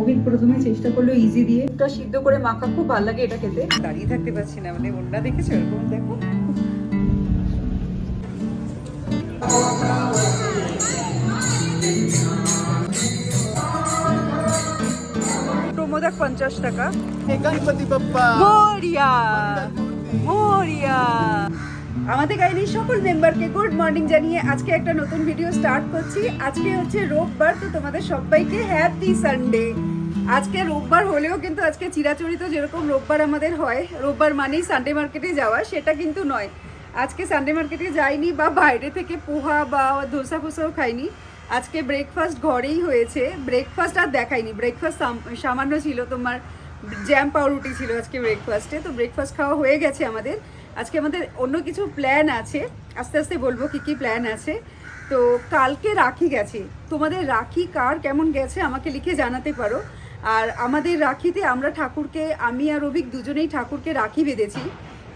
অভিক প্রথমে চেষ্টা করলো ইজি দিয়ে, এটা সিদ্ধ করে মাখা, খুব ভালো লাগে এটা খেতে। দাঁড়িয়ে থাকতে পারছি না, মানে ওটা দেখেছো এরকম দেখো। প্রমোদক 50 টাকা। গণপতি বাপ্পা মরিয়া মরিয়া। আমাদের গাইনি সকল মেম্বারকে গুড মর্নিং জানিয়ে আজকে একটা নতুন ভিডিও স্টার্ট করছি। আজকে হচ্ছে রোববার, তো তোমাদের সবাইকে হ্যাপি সানডে। আজকে রোববার হলেও কিন্তু আজকে চিরাচরিত যেরকম রোববার আমাদের হয়, রোববার মানেই সানডে মার্কেটে যাওয়া, সেটা কিন্তু নয়। আজকে সানডে মার্কেটে যাইনি বা বাইরে থেকে পোহা বা ধোসা ফোসাও খাইনি। আজকে ব্রেকফাস্ট ঘরেই হয়েছে। ব্রেকফাস্ট আর দেখাইনি, ব্রেকফাস্ট সামান্য ছিল, তোমার জ্যাম পাউরুটি ছিল আজকে ব্রেকফাস্টে। তো ব্রেকফাস্ট খাওয়া হয়ে গেছে আমাদের। আজকে আমাদের অন্য কিছু প্ল্যান আছে, আস্তে আস্তে বলবো কি কি প্ল্যান আছে। তো কালকে রাখি গেছে, তোমাদের রাখি কার কেমন গেছে আমাকে লিখে জানাতে পারো। আর আমাদের রাখিতে আমরা ঠাকুরকে, আমি আর অভিক দুজনেই ঠাকুরকে রাখি বেঁধেছি।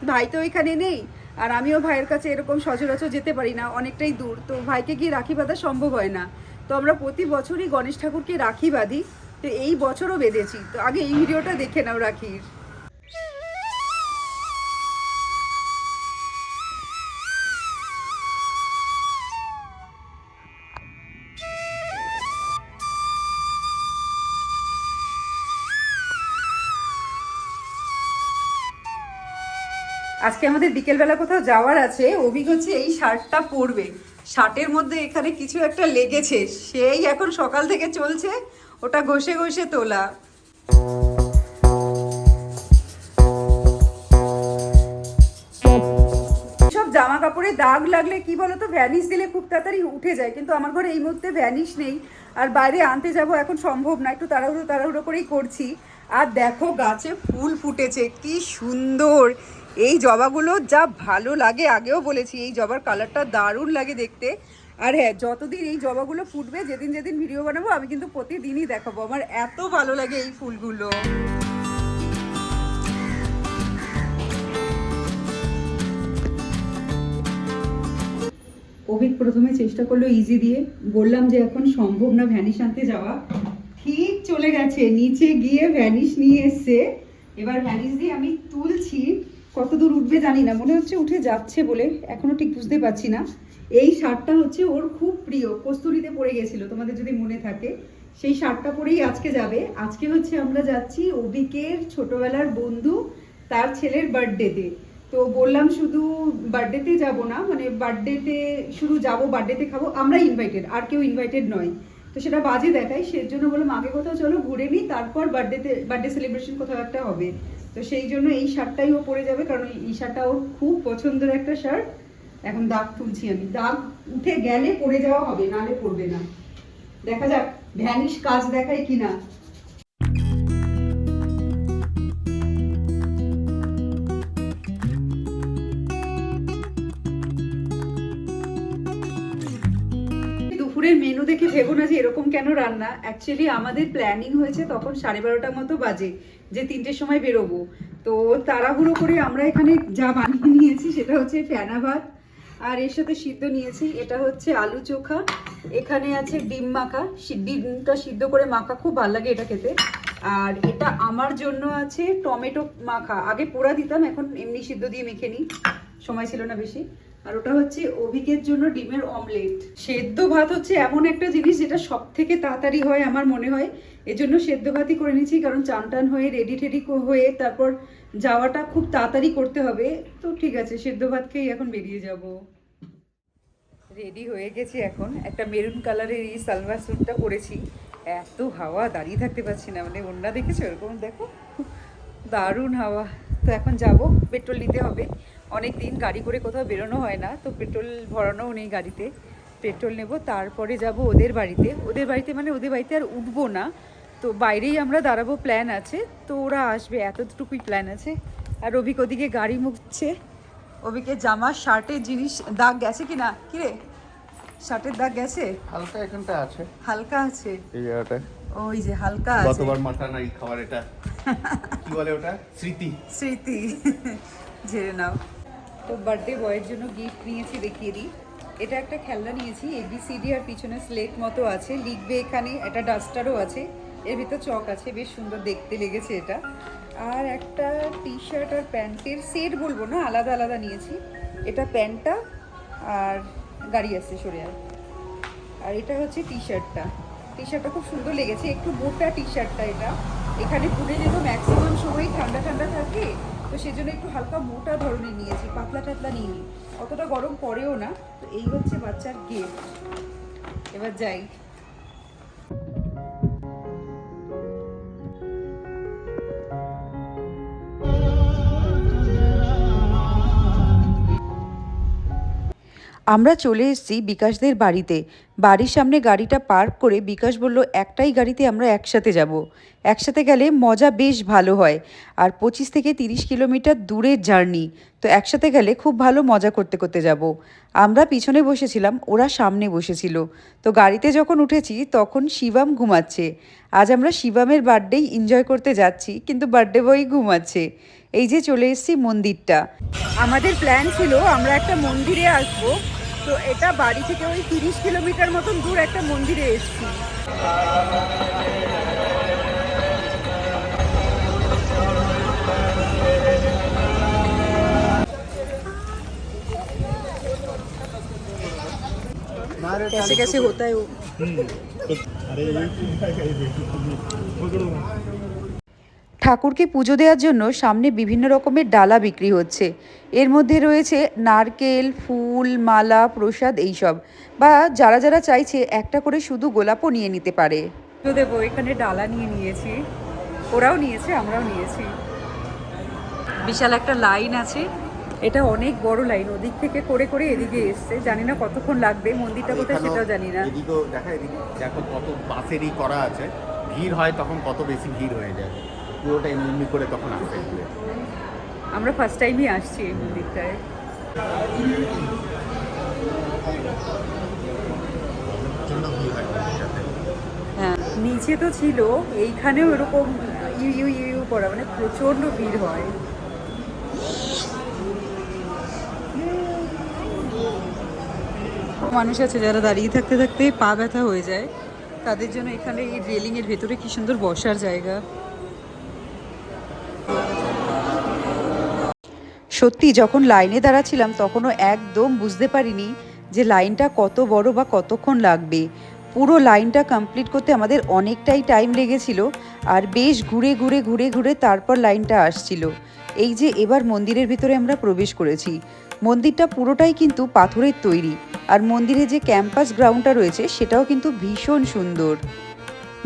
ভাই তো এখানে নেই, আর আমিও ভাইয়ের কাছে এরকম সচরাচর যেতে পারি না, অনেকটাই দূর, তো ভাইকে গিয়ে রাখি বাঁধা সম্ভব হয় না। তো আমরা প্রতি বছরই গণেশ ঠাকুরকে রাখি বাঁধি, তো এই বছরও বেঁধেছি। তো আগে এই ভিডিওটা দেখে নাও রাখির। আজকে আমাদের বিকেলবেলা কোথাও যাওয়ার আছে। অভিক হচ্ছে এই শার্টটা পরবে, শার্টের মধ্যে এখানে কিছু একটা লেগেছে, সেই এখন সকাল থেকে চলছে ওটা ঘষে ঘষে তোলা। সব জামা কাপড়ে দাগ লাগলে কি বলতো, ভ্যানিশ দিলে খুব তাড়াতাড়ি উঠে যায়, কিন্তু আমার ঘরে এই মুহূর্তে ভ্যানিশ নেই, আর বাইরে আনতে যাব এখন সম্ভব না, একটু তাড়াহুড়ো করেই করছি। আর দেখো গাছে ফুল ফুটেছে, কি সুন্দর এই জবাগুলো, যা ভালো লাগে। আগেও বলেছি এই জবার কালারটা দারুণ লাগে দেখতে। আর হ্যাঁ, যতদিন এই জবাগুলো ফুটবে, যেদিন যেদিন ভিডিও বানাবো আমি কিন্তু প্রতিদিনই দেখাবো, আমার এত ভালো লাগে এই ফুলগুলো। অভিক প্রথমে চেষ্টা করলো ইজি দিয়ে, বললাম যে এখন সম্ভব না ভ্যানিশ আনতে যাওয়া, ঠিক চলে গেছে নিচে গিয়ে ভ্যানিশ নিয়ে এসছে। এবার ভ্যানিশ দিয়ে আমি তুলছি, কত দূর উঠবে জানি না, মনে হচ্ছে উঠে যাচ্ছে বলে, এখনো ঠিক বুঝতে পারছি না। এই শার্টটা হচ্ছে ওর খুব প্রিয়, কস্তুরীতে পরে গেছিল তোমাদের যদি মনে থাকে, সেই শার্টটা পরেই আজকে যাবে। আজকে হচ্ছে আমরা যাচ্ছি অভিকের ছোটবেলার বন্ধু, তার ছেলের বার্থডেতে। তো বললাম শুধু বার্থডেতে যাব না, মানে বার্থডেতে শুধু যাব, বার্থডেতে খাবো, আমরা ইনভাইটেড, আর কেউ ইনভাইটেড নয়। তো সেটা বাজে দেখায়, সেজন্য বললাম আগে কোথাও চলো ঘুরে নিই, তারপর বার্থডে সেলিব্রেশন কোথাও একটা হবে। তো সেই জন্য এই শার্টটাই ও পরে যাবে, কারণ এই শার্টটা ওর খুব পছন্দের একটা শার্ট। এখন দাগ তুলছি আমি, দাগ উঠে গেলে পরে যাওয়া হবে, নালে পরবে না। দেখা যাক ভ্যানিশ কাজ দেখায় কিনা। দুপুরের মেনু দেখে ভেবো না যে এরকম কেন রান্না। অ্যাকচুয়ালি আমাদের প্ল্যানিং হয়েছে তখন 12:30 মতো বাজে, যে 3টের সময় বেরোবো। তো তাড়াহুড়ো করে আমরা এখানে যা বানিয়ে নিয়েছি সেটা হচ্ছে ফেনা ভাত, আর এর সাথে সিদ্ধ নিয়েছি, এটা হচ্ছে আলু চোখা, এখানে আছে ডিম মাখা, ডিমটা সিদ্ধ করে মাখা, খুব ভালো লাগে এটা খেতে। আর এটা আমার জন্য আছে টমেটো মাখা, আগে পোড়া দিতাম, এখন এমনি সিদ্ধ দিয়ে মেখে নিই, সময় ছিল না বেশি। আর ওটা হচ্ছে অভিকের জন্য ডিমের অমলেট। সেদ্ধ ভাত হচ্ছে এমন একটা জিনিস যেটা সব থেকে তাড়াতাড়ি হয় আমার মনে হয়, এজন্য সেদ্ধ ভাতই করে নিচ্ছি, কারণ চান টান হয়ে রেডি টেডি হয়ে তারপর যাওয়াটা খুব তাড়াতাড়ি করতে হবে। তো ঠিক আছে, সেদ্ধ ভাত খেয়েই এখন বেরিয়ে যাব। রেডি হয়ে গেছি, এখন একটা মেরুন কালারের এই সালভার স্যুটটা পরেছি, এত হাওয়া দাঁড়িয়ে থাকতে পারছি না, মানে ওড়না দেখেছো এরকম দেখো, দারুণ হাওয়া। তো এখন যাব, পেট্রোল নিতে হবে, অনেক দিন গাড়ি করে কোথাও বেরোনো হয় না, তো পেট্রোল ভরানোও নেই গাড়িতে, পেট্রোল নেব, তারপরে যাব ওদের বাড়িতে। ওদের বাড়িতে মানে ওদের বাড়িতে আর উঠবো না, তো বাইরেই আমরা দাঁড়াবো, প্ল্যান আছে, তো ওরা আসবে, এতটুকুই প্ল্যান আছে। আর অভিক ওদিকে গাড়ি মুছছে, অভিকে জামা শার্টের জিনিস দাগ গেছে কিনা, কিরে শার্টের দাগ গেছে? হালকা এখানটা আছে, হালকা আছে এই জায়গাটা, ওই যে হালকা আছে, গতবার মাটন নাই খাবার, এটা কি বলে ওটা, স্মৃতি স্মৃতি ঝেড়ে নাও। তো বার্থডে বয়ের জন্য গিফট নিয়েছি, দেখিয়ে দিই। এটা একটা খেলনা নিয়েছি, ABCD, আর পিছনে স্লেট মতো আছে, লিখবে এখানে, একটা ডাস্টারও আছে। এর ভিতর চক আছে, বেশ সুন্দর দেখতে লেগেছে এটা। আর একটা টি শার্ট আর প্যান্টের সেট বলবো না, আলাদা আলাদা নিয়েছি। এটা প্যান্টটা আর গাড়ি আসছে সরে আর এটা হচ্ছে টি শার্টটা। টি শার্টটা খুব সুন্দর লেগেছে, একটু মোটা টি শার্টটা এটা। এখানে পুনে যেহেতু ম্যাক্সিমাম সময় ঠান্ডা ঠান্ডা থাকে, তো সেজন্য একটু হালকা মোটা ধরনের নিয়েছি, পাতলা টাতলা নিইনি, অতটা গরম পড়েও না। তো এই হচ্ছে বাচ্চার গিফট। এবার যাই। আমরা চলে এসেছি বিকাশদের বাড়িতে। বাড়ির সামনে গাড়িটা পার্ক করে বিকাশ বলল একটাই গাড়িতে আমরা একসাথে যাব। একসাথে গেলে মজা বেশ ভালো হয়। আর 25 থেকে 30 কিলোমিটার দূরের জার্নি, তো একসাথে গেলে খুব ভালো মজা করতে করতে যাব। আমরা পিছনে বসেছিলাম, ওরা সামনে বসেছিল। তো গাড়িতে যখন উঠেছি তখন শিবম ঘুমাচ্ছে। আজ আমরা শিবমের বার্থডেই এনজয় করতে যাচ্ছি, কিন্তু বার্থডে বয় ঘুমাচ্ছে। এই যে চলে এসেছি মন্দিরটা। আমাদের প্ল্যান ছিল আমরা একটা মন্দিরে আসবো, তো এটা বাড়ি থেকে ওই 30 কিলোমিটার মতন দূর একটা মন্দিরে এসেছি। कैसे कैसे होता है वो? ঠাকুরকে পুজো দেওয়ার জন্য সামনে বিভিন্ন রকমের ডালা বিক্রি হচ্ছে। এর মধ্যে রয়েছে নারকেল, ফুল, মালা, প্রসাদ এইসব। বা যারা যারা চাইছে একটা করে শুধু গোলাপও নিয়ে নিতে পারে। তো দেবো, এখানে ডালা নিয়ে নিয়েছি, ওরাও নিয়েছে, আমরাও নিয়েছি। বিশাল একটা লাইন আছে, এটা অনেক বড় লাইন, ওদিক থেকে করে করে এদিকে এসছে। জানি না কতক্ষণ লাগবে, মন্দিরটা কোথায় সেটাও জানি না। এদিকেও দেখা, এদিকে দেখো কত বাসেরই করা আছে, ভিড় হয় তখন কত বেশি ভিড় হয়ে যায়, পুরোটা এমনি করে তখন আসে। আমরা ফার্স্ট টাইমই আসছি এই মন্দিরটায়। হ্যাঁ, নিচে তো ছিল, এইখানেও এরকম ইউ ইউ ইউ করা, মানে প্রচণ্ড ভিড় হয়। মানুষ আছে যারা দাঁড়িয়ে থাকতে থাকতে পা ব্যথা হয়ে যায়, তাদের জন্য এখানে এই রেলিংয়ের ভেতরে কি সুন্দর বসার জায়গা। সত্যি যখন লাইনে দাঁড়াচ্ছিলাম তখনও একদম বুঝতে পারিনি যে লাইনটা কত বড় বা কতক্ষণ লাগবে। পুরো লাইনটা কমপ্লিট করতে আমাদের অনেকটাই টাইম লেগেছিল, আর বেশ ঘুরে ঘুরে ঘুরে ঘুরে তারপর লাইনটা আসছিল। এই যে এবার মন্দিরের ভিতরে আমরা প্রবেশ করেছি। মন্দিরটা পুরোটাই কিন্তু পাথরের তৈরি, আর মন্দিরে যে ক্যাম্পাস গ্রাউন্ডটা রয়েছে সেটাও কিন্তু ভীষণ সুন্দর।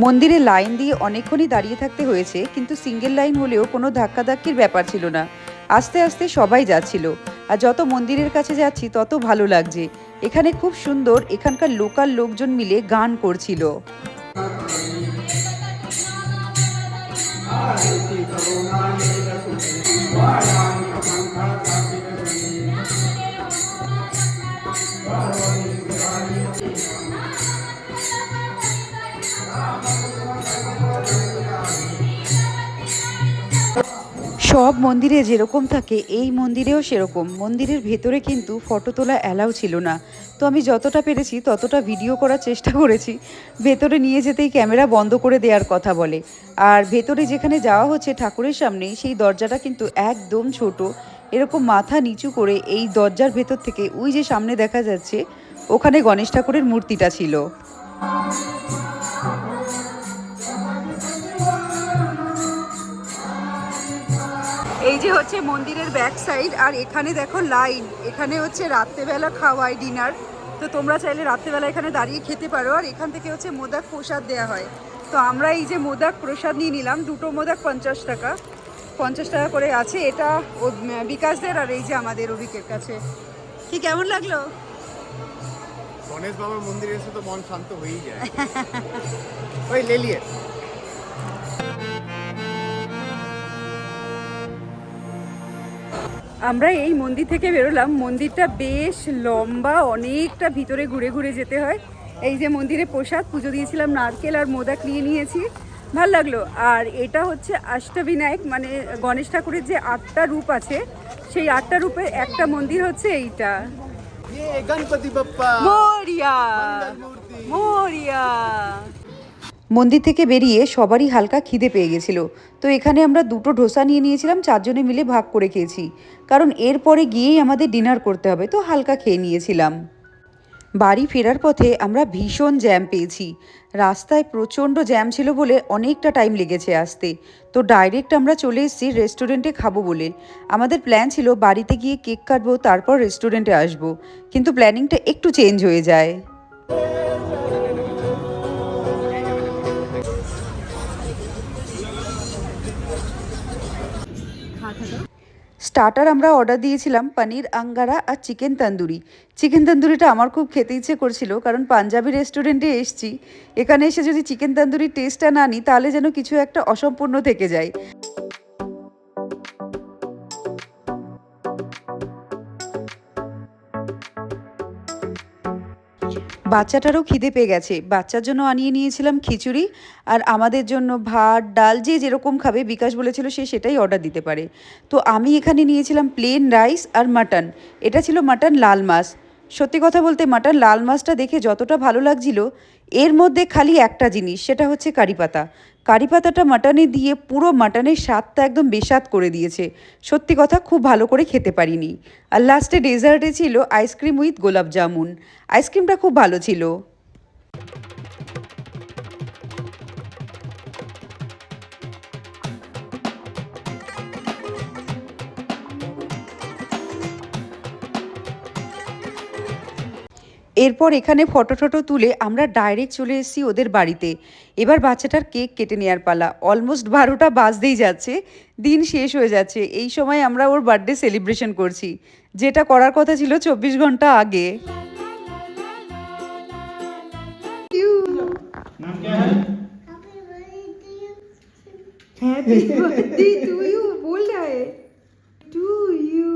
মন্দিরে লাইন দিয়ে অনেকক্ষণই দাঁড়িয়ে থাকতে হয়েছে, কিন্তু সিঙ্গেল লাইন হলেও কোনো ধাক্কাধাক্কির ব্যাপার ছিল না। আস্তে আস্তে সবাই যাচ্ছিল, আর যত মন্দিরের কাছে যাচ্ছি তত ভালো লাগছে। এখানে খুব সুন্দর, এখানকার লোকাল লোকজন মিলে গান করছিল। সব মন্দিরে যেরকম থাকে এই মন্দিরেও সেরকম। মন্দিরের ভেতরে কিন্তু ফটো তোলা অ্যালাউ ছিল না, তো আমি যতটা পেরেছি ততটা ভিডিও করার চেষ্টা করেছি। ভেতরে নিয়ে যেতেই ক্যামেরা বন্ধ করে দেওয়ার কথা বলে। আর ভেতরে যেখানে যাওয়া হচ্ছে ঠাকুরের সামনে, সেই দরজাটা কিন্তু একদম ছোট। এরকম মাথা নিচু করে এই দরজার ভেতর থেকে ওই যে সামনে দেখা যাচ্ছে, ওখানে গণেশ ঠাকুরের মূর্তিটা ছিল। এই যে হচ্ছে মন্দিরের ব্যাক সাইড, আর এখানে দেখো লাইন। এখানে হচ্ছে রাত্রেবেলা খাওয়ায় ডিনার, তো তোমরা চাইলে রাত্রেবেলা এখানে দাঁড়িয়ে খেতে পারো। আর এখান থেকে হচ্ছে মোদক প্রসাদ দেওয়া হয়। তো আমরা এই যে মোদক প্রসাদ নিয়ে নিলাম, দুটো মোদক 50 টাকা, 50 টাকা করে আছে। এটা বিকাশদের আর এই যে আমাদের অভিকের কাছে। কি কেমন লাগলো? গণেশ বাবার মন্দিরে এসে তো মন শান্ত হয়েই যায়। ওই লেলিয়ে আমরা এই মন্দির থেকে বেরোলাম। মন্দিরটা বেশ লম্বা, অনেকটা ভিতরে ঘুরে ঘুরে যেতে হয়। এই যে মন্দিরে প্রসাদ পুজো দিয়েছিলাম, নারকেল আর মোদক নিয়ে নিয়েছি, ভাল লাগলো। আর এটা হচ্ছে অষ্টবিনায়ক, মানে গণেশ ঠাকুরের যে 8টা রূপ আছে, সেই 8টা রূপের একটা মন্দির হচ্ছে এইটা। Ganapati Bappa Moria Moria. মন্দির থেকে বেরিয়ে সবারই হালকা খিদে পেয়ে গেছিল, তো এখানে আমরা 2টো ডোসা নিয়ে নিয়েছিলাম, 4 জনে মিলে ভাগ করে খেয়েছি, কারণ এরপরে গিয়েই আমাদের ডিনার করতে হবে, তো হালকা খেয়ে নিয়েছিলাম। বাড়ি ফেরার পথে আমরা ভীষণ জ্যাম পেয়েছি, রাস্তায় প্রচণ্ড জ্যাম ছিল বলে অনেকটা টাইম লেগেছে আসতে। তো ডাইরেক্ট আমরা চলে এসেছি রেস্টুরেন্টে খাবো বলে। আমাদের প্ল্যান ছিল বাড়িতে গিয়ে কেক কাটবো, তারপর রেস্টুরেন্টে আসবো, কিন্তু প্ল্যানিংটা একটু চেঞ্জ হয়ে যায়। স্টার্টার আমরা অর্ডার দিয়েছিলাম পনির আঙ্গারা আর চিকেন তন্দুরি। চিকেন তন্দুরিটা আমার খুব খেতে ইচ্ছে করছিল, কারণ পাঞ্জাবি রেস্টুরেন্টে এসেছি, এখানে এসে যদি চিকেন তন্দুরির টেস্টটা না নিই তাহলে যেন কিছু একটা অসম্পূর্ণ থেকে যায়। বাচ্চাটারও খিদে পেয়ে গেছে, বাচ্চার জন্য আনিয়ে নিয়েছিলাম খিচুড়ি, আর আমাদের জন্য ভাত ডাল, যে যেরকম খাবে, বিকাশ বলেছিল সে সেটাই অর্ডার দিতে পারে। তো আমি এখানে নিয়েছিলাম প্লেন রাইস আর মাটন, এটা ছিল মাটন লাল মাছ। সত্যি কথা বলতে মাটন লাল মাছটা দেখে যতটা ভালো লাগছিল, এর মধ্যে খালি একটা জিনিস, সেটা হচ্ছে কারি পাতা। কারি পাতাটা মাটনে দিয়ে পুরো মাটনের স্বাদটা একদম বেস্বাদ করে দিয়েছে। সত্যি কথা খুব ভালো করে খেতে পারিনি। আর লাস্টে ডেজার্টে ছিল আইসক্রিম উইথ গোলাপ জামুন, আইসক্রিমটা খুব ভালো ছিল। এরপর এখানে ফটো টটো তুলে আমরা ডাইরেক্ট চলে এসেছি ওদের বাড়িতে। এবার বাচ্চাটার কেক কেটে নেওয়ার পালা। অলমোস্ট 12টা বাজতেই যাচ্ছে, দিন শেষ হয়ে যাচ্ছে, এই সময় আমরা ওর বার্থডে সেলিব্রেশন করছি, যেটা করার কথা ছিল 24 ঘন্টা আগে। हैप्पी बर्थडे टू यू बोल रहा है, to you,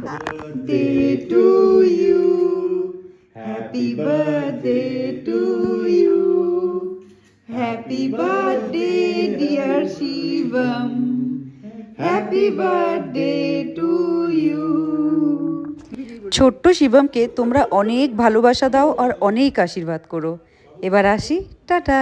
birthday to you, happy birthday to you, happy birthday dear Shivam, happy birthday to you. ছোট্ট শিবমকে তোমরা অনেক ভালোবাসা দাও আর অনেক আশীর্বাদ করো। এবার আসি, টাটা।